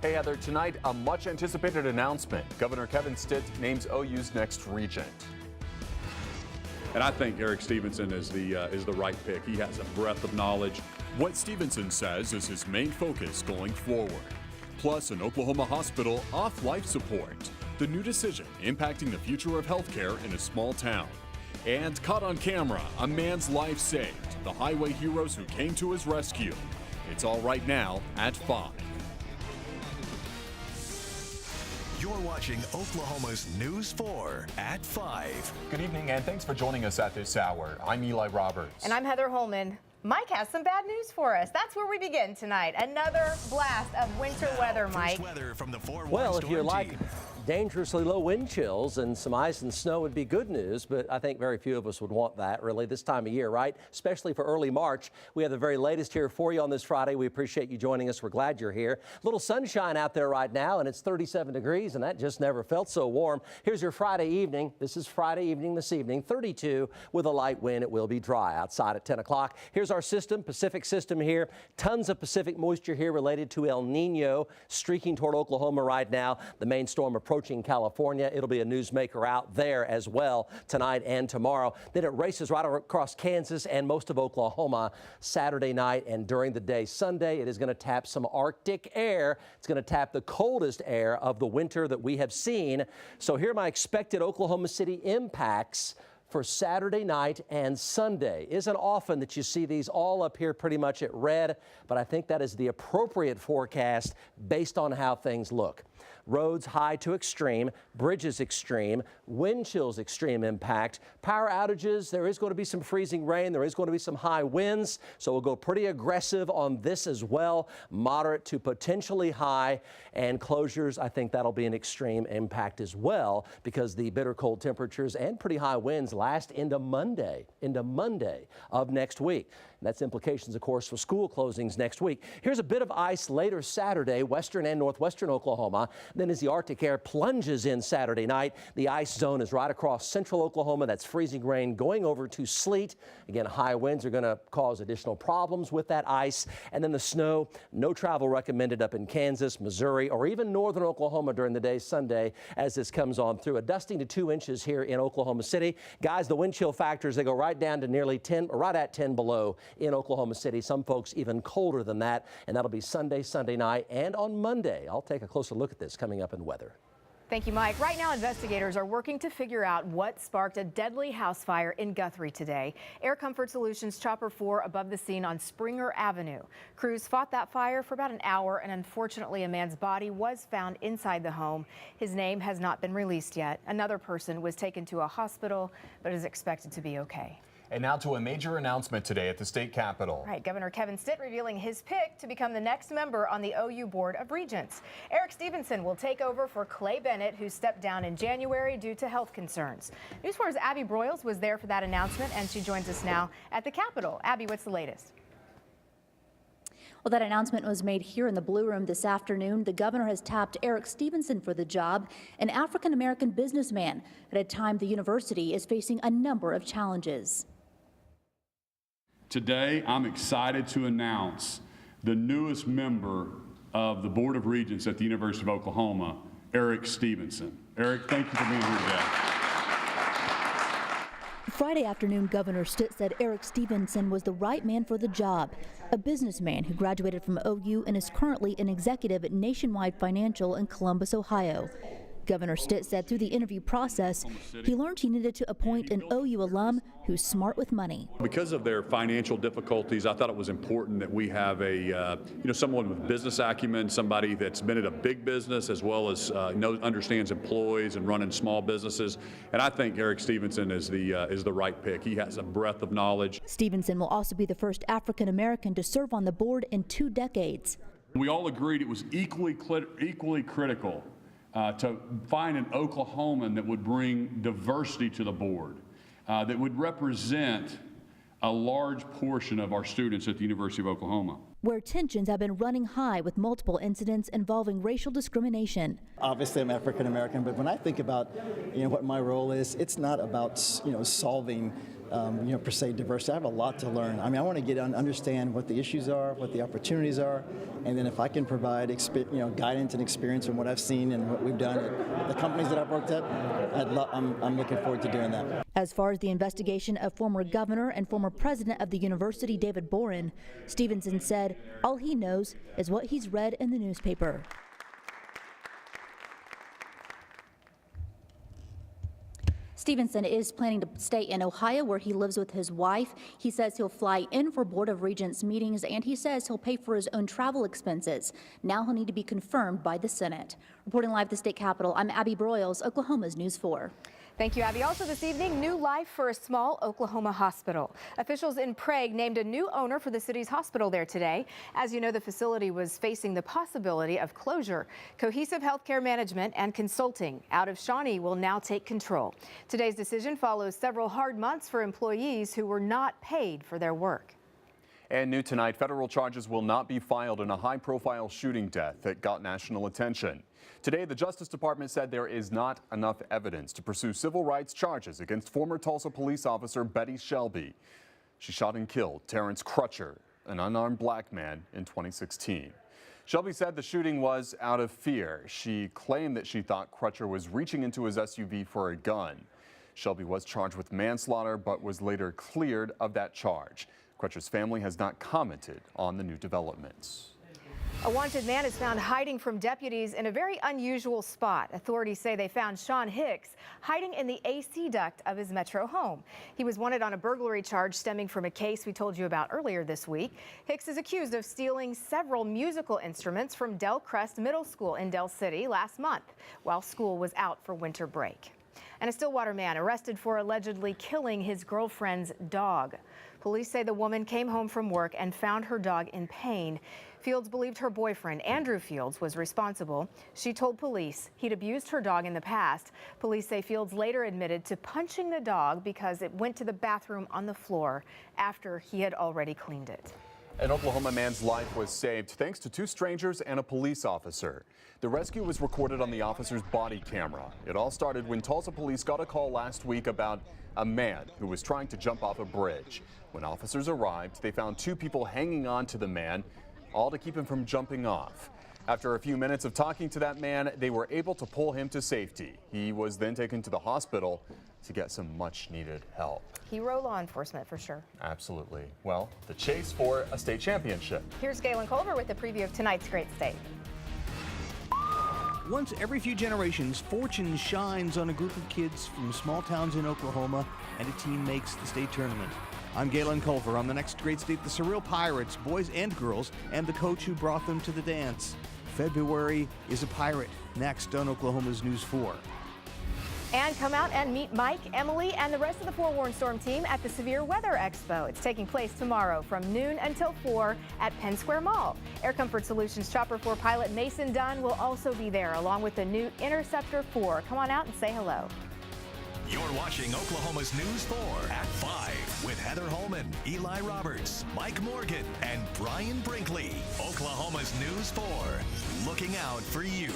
Hey, Heather, tonight a much anticipated announcement. Governor Kevin Stitt names OU's next regent. And I think Eric Stevenson is the right pick. He has a breadth of knowledge. What Stevenson says is his main focus going forward. Plus, an Oklahoma hospital off life support. The new decision impacting the future of healthcare in a small town. And caught on camera, a man's life saved. The highway heroes who came to his rescue. It's all right now at 5. You're watching Oklahoma's News 4 at 5. Good evening, and thanks for joining us at this hour. I'm Eli Roberts. And I'm Heather Holman. Mike has some bad news for us. That's where we begin tonight. Another blast of winter weather, Mike. Weather from the well, if you like dangerously low wind chills and some ice and snow would be good news, but I think very few of us would want that really this time of year, right? Especially for early March. We have the very latest here for you on this Friday. We appreciate you joining us. We're glad you're here. A little sunshine out there right now, and it's 37 degrees, and that just never felt so warm. Here's your Friday evening. This is Friday evening this evening, 32 with a light wind. It will be dry outside at 10 o'clock. Here's our system, Pacific system here. Tons of Pacific moisture here related to El Nino streaking toward Oklahoma right now. The main storm approaching California. It'll be a newsmaker out there as well tonight and tomorrow. Then it races right across Kansas and most of Oklahoma Saturday night and during the day. Sunday, it is going to tap some Arctic air. It's going to tap the coldest air of the winter that we have seen. So here are my expected Oklahoma City impacts for Saturday night and Sunday. Isn't often that you see these all up here pretty much at red, but I think that is the appropriate forecast based on how things look. Roads high to extreme, bridges extreme, wind chills extreme impact, power outages. There is going to be some freezing rain. There is going to be some high winds. So we'll go pretty aggressive on this as well. Moderate to potentially high, and closures. I think that'll be an extreme impact as well because the bitter cold temperatures and pretty high winds last into Monday of next week. And that's implications, of course, for school closings next week. Here's a bit of ice later Saturday, western and northwestern Oklahoma. Then as the Arctic air plunges in Saturday night, the ice zone is right across central Oklahoma. That's freezing rain going over to sleet. Again, high winds are going to cause additional problems with that ice. And then the snow, no travel recommended up in Kansas, Missouri, or even northern Oklahoma during the day Sunday as this comes on through. A dusting to 2 inches here in Oklahoma City. Guys, the wind chill factors, they go right down to nearly 10, or right at 10 below in Oklahoma City. Some folks even colder than that. And that'll be Sunday night, and on Monday. I'll take a closer look at this coming up in weather. Thank you, Mike. Right now, investigators are working to figure out what sparked a deadly house fire in Guthrie today. Air Comfort Solutions Chopper 4 above the scene on Springer Avenue. Crews fought that fire for about an hour, and unfortunately, a man's body was found inside the home. His name has not been released yet. Another person was taken to a hospital, but is expected to be okay. And now to a major announcement today at the state capitol. Right, Governor Kevin Stitt revealing his pick to become the next member on the OU Board of Regents. Eric Stevenson will take over for Clay Bennett, who stepped down in January due to health concerns. News 4's Abby Broyles was there for that announcement, and she joins us now at the Capitol. Abby, what's the latest? Well, that announcement was made here in the Blue Room this afternoon. The governor has tapped Eric Stevenson for the job, an African-American businessman at a time the university is facing a number of challenges. Today, I'm excited to announce the newest member of the Board of Regents at the University of Oklahoma, Eric Stevenson. Eric, thank you for being here today. Friday afternoon, Governor Stitt said Eric Stevenson was the right man for the job, a businessman who graduated from OU and is currently an executive at Nationwide Financial in Columbus, Ohio. Governor Stitt said through the interview process, he learned he needed to appoint an OU alum who's smart with money. Because of their financial difficulties, I thought it was important that we have a, someone with business acumen, somebody that's been at a big business as well as understands employees and running small businesses. And I think Eric Stevenson is the right pick. He has a breadth of knowledge. Stevenson will also be the first African American to serve on the board in 2 decades. We all agreed it was equally critical to find an Oklahoman that would bring diversity to the board, that would represent a large portion of our students at the University of Oklahoma. Where tensions have been running high with multiple incidents involving racial discrimination. Obviously, I'm African American, but when I think about what my role is, it's not about solving per se diversity. I have a lot to learn. I mean, I want to understand what the issues are, what the opportunities are, and then if I can provide guidance and experience from what I've seen and what we've done at the companies that I've worked at, I'm looking forward to doing that. As far as the investigation of former governor and former president of the university, David Boren, Stevenson said all he knows is what he's read in the newspaper. Stevenson is planning to stay in Ohio, where he lives with his wife. He says he'll fly in for Board of Regents meetings, and he says he'll pay for his own travel expenses. Now he'll need to be confirmed by the Senate. Reporting live at the state capitol, I'm Abby Broyles, Oklahoma's News 4. Thank you, Abby. Also this evening, new life for a small Oklahoma hospital. Officials in Prague named a new owner for the city's hospital there today. As you know, the facility was facing the possibility of closure. Cohesive Healthcare Management and Consulting out of Shawnee will now take control. Today's decision follows several hard months for employees who were not paid for their work. And new tonight, federal charges will not be filed in a high-profile shooting death that got national attention. Today, the Justice Department said there is not enough evidence to pursue civil rights charges against former Tulsa police officer Betty Shelby. She shot and killed Terrence Crutcher, an unarmed black man, in 2016. Shelby said the shooting was out of fear. She claimed that she thought Crutcher was reaching into his SUV for a gun. Shelby was charged with manslaughter but was later cleared of that charge. Crutcher's family has not commented on the new developments. A wanted man is found hiding from deputies in a very unusual spot. Authorities say they found Sean Hicks hiding in the AC duct of his Metro home. He was wanted on a burglary charge stemming from a case we told you about earlier this week. Hicks is accused of stealing several musical instruments from Del Crest Middle School in Del City last month while school was out for winter break. And a Stillwater man arrested for allegedly killing his girlfriend's dog. Police say the woman came home from work and found her dog in pain. Fields believed her boyfriend, Andrew Fields, was responsible. She told police he'd abused her dog in the past. Police say Fields later admitted to punching the dog because it went to the bathroom on the floor after he had already cleaned it. An Oklahoma man's life was saved thanks to two strangers and a police officer. The rescue was recorded on the officer's body camera. It all started when Tulsa police got a call last week about a man who was trying to jump off a bridge. When officers arrived, they found two people hanging on to the man, all to keep him from jumping off. After a few minutes of talking to that man, they were able to pull him to safety. He was then taken to the hospital to get some much needed help. Hero law enforcement for sure. Absolutely. Well, the chase for a state championship. Here's Galen Culver with a preview of tonight's great state. Once every few generations, fortune shines on a group of kids from small towns in Oklahoma, and a team makes the state tournament. I'm Galen Culver. On the next great state, the Surreal Pirates, boys and girls, and the coach who brought them to the dance. February is a pirate. Next on Oklahoma's News 4. And come out and meet Mike, Emily, and the rest of the Forewarned Storm team at the Severe Weather Expo. It's taking place tomorrow from noon until 4 at Penn Square Mall. Air Comfort Solutions Chopper 4 pilot Mason Dunn will also be there, along with the new Interceptor 4. Come on out and say hello. You're watching Oklahoma's News 4 at 5 with Heather Holman, Eli Roberts, Mike Morgan, and Brian Brinkley. Oklahoma's News 4, looking out for you.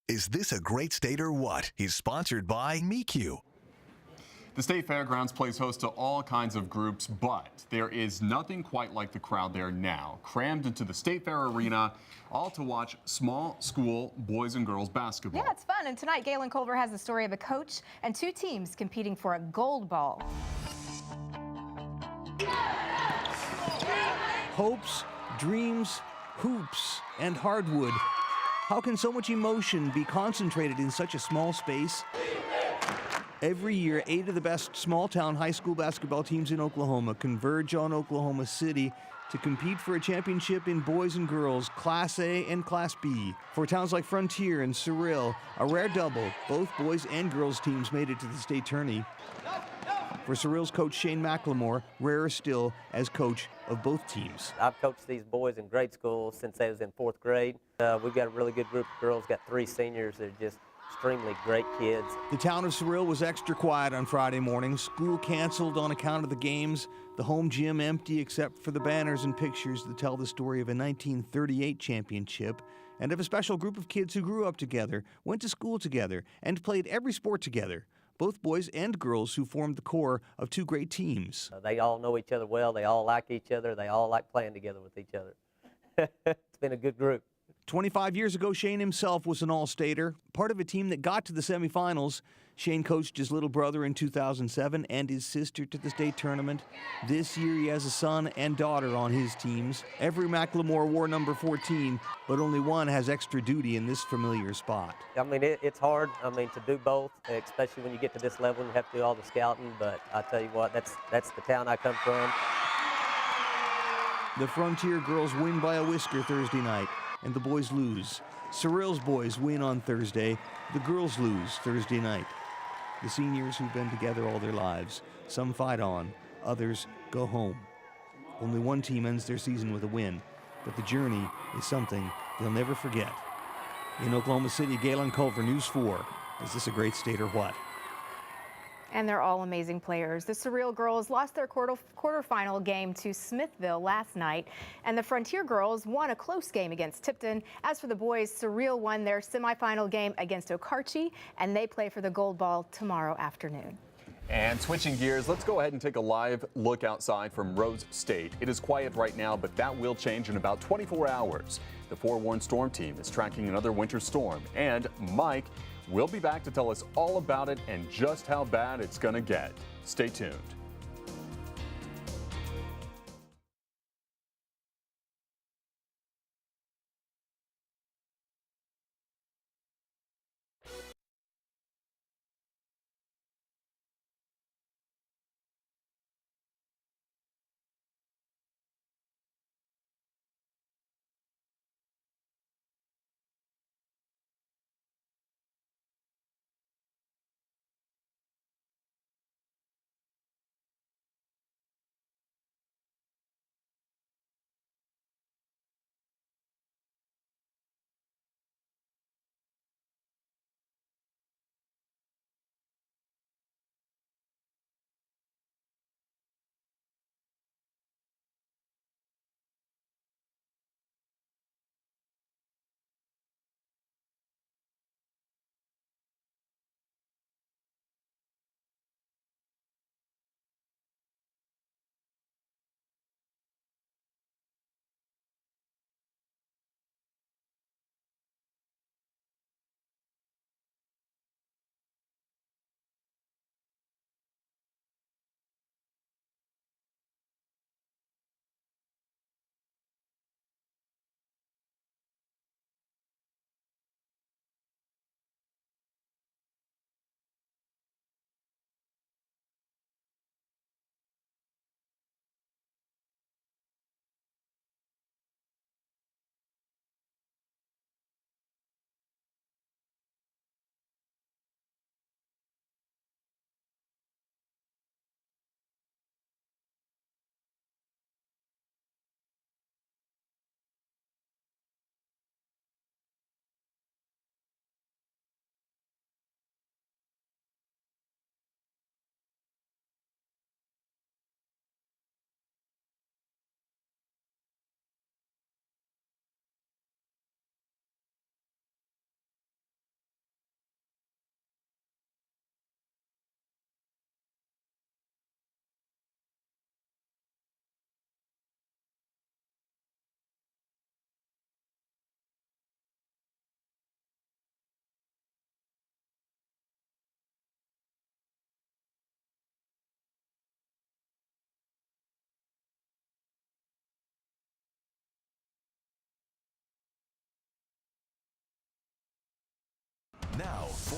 Is this a great state or what? Is sponsored by MECU. The State Fairgrounds plays host to all kinds of groups, but there is nothing quite like the crowd there now, crammed into the State Fair Arena, all to watch small school boys and girls basketball. Yeah, it's fun. And tonight, Galen Culver has the story of a coach and two teams competing for a gold ball. Hopes, dreams, hoops, and hardwood. How can so much emotion be concentrated in such a small space? Every year, 8 of the best small-town high school basketball teams in Oklahoma converge on Oklahoma City to compete for a championship in boys and girls, Class A and Class B. For towns like Frontier and Cyril, a rare double, both boys and girls teams made it to the state tourney. For Cyril's coach Shane McLemore, rarer still as coach of both teams. I've coached these boys in grade school since they was in 4th grade. We've got a really good group of girls, got 3 seniors that are just extremely great kids. The town of Cyril was extra quiet on Friday morning. School canceled on account of the games. The home gym empty except for the banners and pictures that tell the story of a 1938 championship and of a special group of kids who grew up together, went to school together, and played every sport together. Both boys and girls who formed the core of 2 great teams. They all know each other well. They all like each other. They all like playing together with each other. It's been a good group. 25 years ago, Shane himself was an all-stater, part of a team that got to the semifinals. Shane coached his little brother in 2007 and his sister to the state tournament. This year, he has a son and daughter on his teams. Every McLemore wore number 14, but only one has extra duty in this familiar spot. I mean, it's hard, to do both, especially when you get to this level and you have to do all the scouting, but I tell you what, that's the town I come from. The Frontier girls win by a whisker Thursday night, and the boys lose. Cyril's boys win on Thursday. The girls lose Thursday night. The seniors who've been together all their lives. Some fight on, others go home. Only one team ends their season with a win, but the journey is something they'll never forget. In Oklahoma City, Galen Culver, News 4. Is this a great state or what? And they're all amazing players. The Cyril girls lost their quarterfinal game to Smithville last night, and the Frontier girls won a close game against Tipton. As for the boys, Cyril won their semifinal game against Okarche, and they play for the gold ball tomorrow afternoon. And switching gears, let's go ahead and take a live look outside from Rose State. It is quiet right now, but that will change in about 24 hours. The forewarned storm team is tracking another winter storm, and Mike will be back to tell us all about it and just how bad it's going to get. Stay tuned.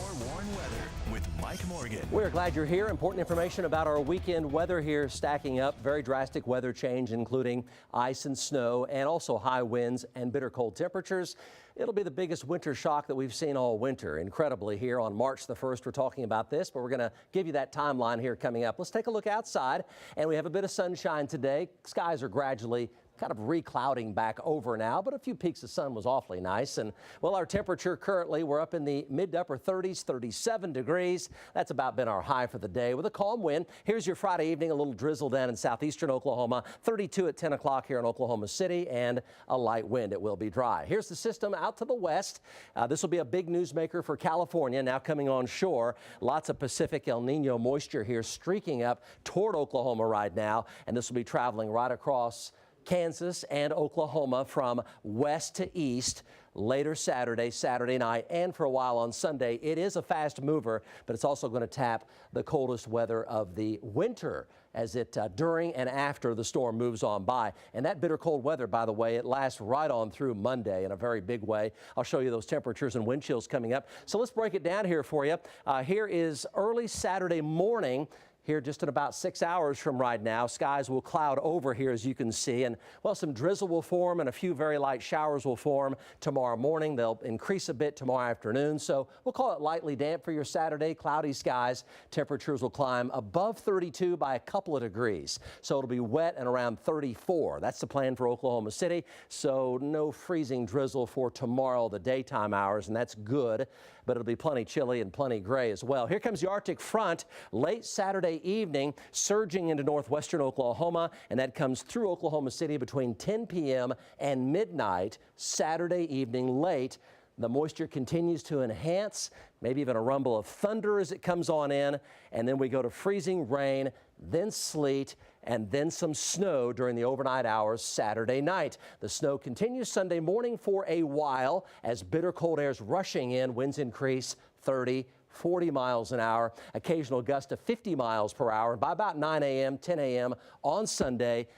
Warn Weather with Mike Morgan. We're glad you're here. Important information about our weekend weather here stacking up. Very drastic weather change, including ice and snow, and also high winds and bitter cold temperatures. It'll be the biggest winter shock that we've seen all winter. Incredibly, here on March the 1st, we're talking about this, but we're going to give you that timeline here coming up. Let's take a look outside, and we have a bit of sunshine today. Skies are gradually kind of reclouding back over now, but a few peaks of sun was awfully nice. And well, our temperature currently, we're up in the mid to upper 30s, 37 degrees. That's about been our high for the day with a calm wind. Here's your Friday evening, a little drizzle down in southeastern Oklahoma, 32 at 10 o'clock here in Oklahoma City, and a light wind. It will be dry. Here's the system out to the west. This will be a big newsmaker for California now coming on shore. Lots of Pacific El Nino moisture here streaking up toward Oklahoma right now, and this will be traveling right across Kansas and Oklahoma from west to east later Saturday night, and for a while on Sunday. It is a fast mover, but it's also going to tap the coldest weather of the winter as it during and after the storm moves on by. And that bitter cold weather, by the way, it lasts right on through Monday in a very big way. I'll show you those temperatures and wind chills coming up. So let's break it down here for you. Here is early Saturday morning. Here just in about 6 hours from right now, skies will cloud over here, as you can see, and well, some drizzle will form and a few very light showers will form tomorrow morning. They'll increase a bit tomorrow afternoon, so we'll call it lightly damp for your Saturday. Cloudy skies. Temperatures will climb above 32 by a couple of degrees, so it'll be wet and around 34. That's the plan for Oklahoma City, so no freezing drizzle for tomorrow, the daytime hours, and that's good, but it'll be plenty chilly and plenty gray as well. Here comes the Arctic front late Saturday evening, surging into northwestern Oklahoma, and that comes through Oklahoma City between 10 p.m. and midnight Saturday evening late. The moisture continues to enhance, maybe even a rumble of thunder as it comes on in, and then we go to freezing rain, then sleet, and then some snow during the overnight hours Saturday night. The snow continues Sunday morning for a while as bitter cold air is rushing in. Winds increase 30, 40 miles an hour, occasional gust of 50 miles per hour. By about 9 a.m., 10 a.m. on Sunday,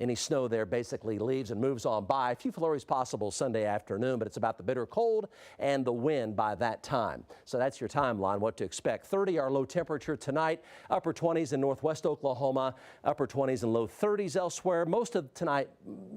any snow there basically leaves and moves on by. A few flurries possible Sunday afternoon, but it's about the bitter cold and the wind by that time. So that's your timeline, what to expect. 30 our low temperature tonight, upper 20s in northwest Oklahoma, upper 20s and low 30s elsewhere. Most of tonight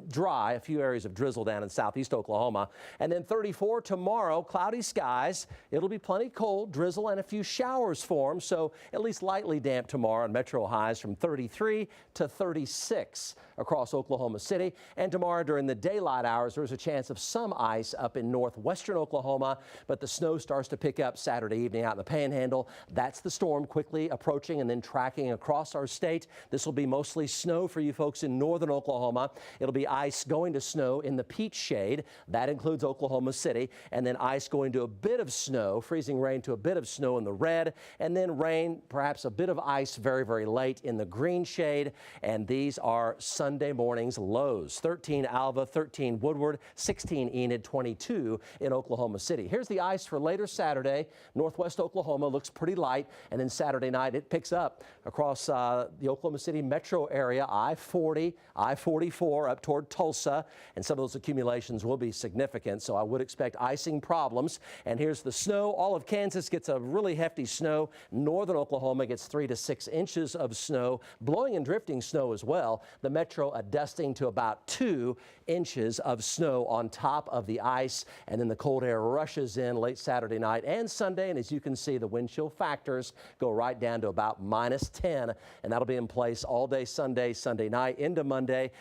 dry, a few areas of drizzle down in southeast Oklahoma. And then 34 tomorrow, cloudy skies. It'll be plenty cold, drizzle, and a few showers form, so at least lightly damp tomorrow, and metro highs from 33 to 36. Across Oklahoma City. And tomorrow during the daylight hours, there's a chance of some ice up in northwestern Oklahoma, but the snow starts to pick up Saturday evening out in the Panhandle. That's the storm quickly approaching and then tracking across our state. This will be mostly snow for you folks in northern Oklahoma. It'll be ice going to snow in the peach shade. That includes Oklahoma City. And then ice going to a bit of snow, freezing rain to a bit of snow in the red, and then rain, perhaps a bit of ice very, very late in the green shade. And these are Sunday morning's lows. 13 Alva, 13 Woodward, 16 Enid, 22 in Oklahoma City. Here's the ice for later Saturday. Northwest Oklahoma looks pretty light, and then Saturday night it picks up across the Oklahoma City metro area, I-40, I-44 up toward Tulsa, and some of those accumulations will be significant, so I would expect icing problems. And here's the snow. All of Kansas gets a really hefty snow. Northern Oklahoma gets 3 to 6 inches of snow, blowing and drifting snow as well. The metro a dusting to about 2 inches of snow on top of the ice, and then the cold air rushes in late Saturday night and Sunday, and as you can see, the wind chill factors go right down to about -10, and that'll be in place all day Sunday, Sunday night into Monday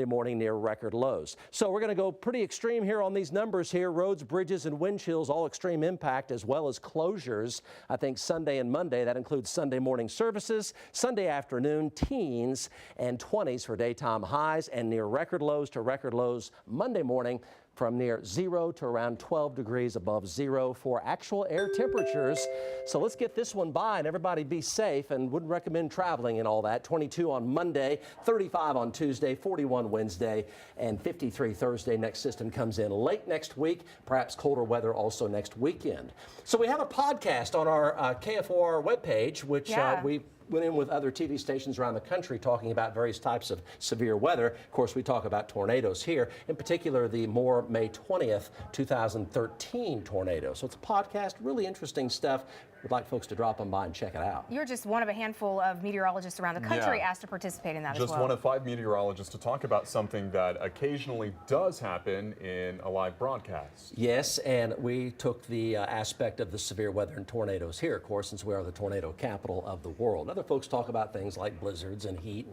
morning near record lows. So we're going to go pretty extreme here on these numbers here. Roads, bridges, and wind chills, all extreme impact, as well as closures. I think Sunday and Monday, that includes Sunday morning services, Sunday afternoon, teens and 20s for daytime highs, and near record lows to record lows Monday morning from near 0 to around 12 degrees above 0 for actual air temperatures. So let's get this one by and everybody be safe, and wouldn't recommend traveling and all that. 22 on Monday, 35 on Tuesday, 41 Wednesday, and 53 Thursday. Next system comes in late next week, perhaps colder weather also next weekend. So we have a podcast on our KFOR webpage, which we went in with other TV stations around the country talking about various types of severe weather. Of course, we talk about tornadoes here, in particular the Moore May 20th, 2013 tornado. So it's a podcast, really interesting stuff. We'd like folks to drop on by and check it out. You're just one of a handful of meteorologists around the country asked to participate in that as well. Just one of 5 meteorologists to talk about something that occasionally does happen in a live broadcast. Yes, and we took the aspect of the severe weather and tornadoes here, of course, since we are the tornado capital of the world. Other folks talk about things like blizzards and heat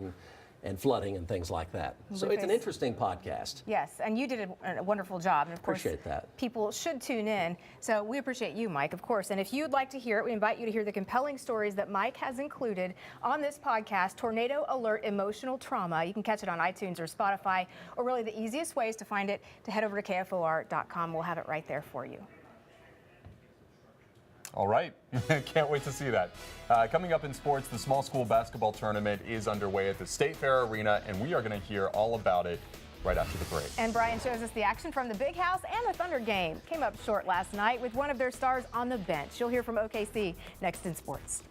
and flooding and things like that. So it's an interesting podcast. Yes, and you did a wonderful job. And of course, appreciate that. People should tune in. So we appreciate you, Mike, of course. And if you'd like to hear it, we invite you to hear the compelling stories that Mike has included on this podcast, Tornado Alert Emotional Trauma. You can catch it on iTunes or Spotify, or really the easiest way is to find it to head over to KFOR.com. We'll have it right there for you. All right. Can't wait to see that. Coming up in sports, the small school basketball tournament is underway at the State Fair Arena, and we are going to hear all about it right after the break. And Brian shows us the action from the Big House and the Thunder game. Came up short last night with one of their stars on the bench. You'll hear from OKC next in sports.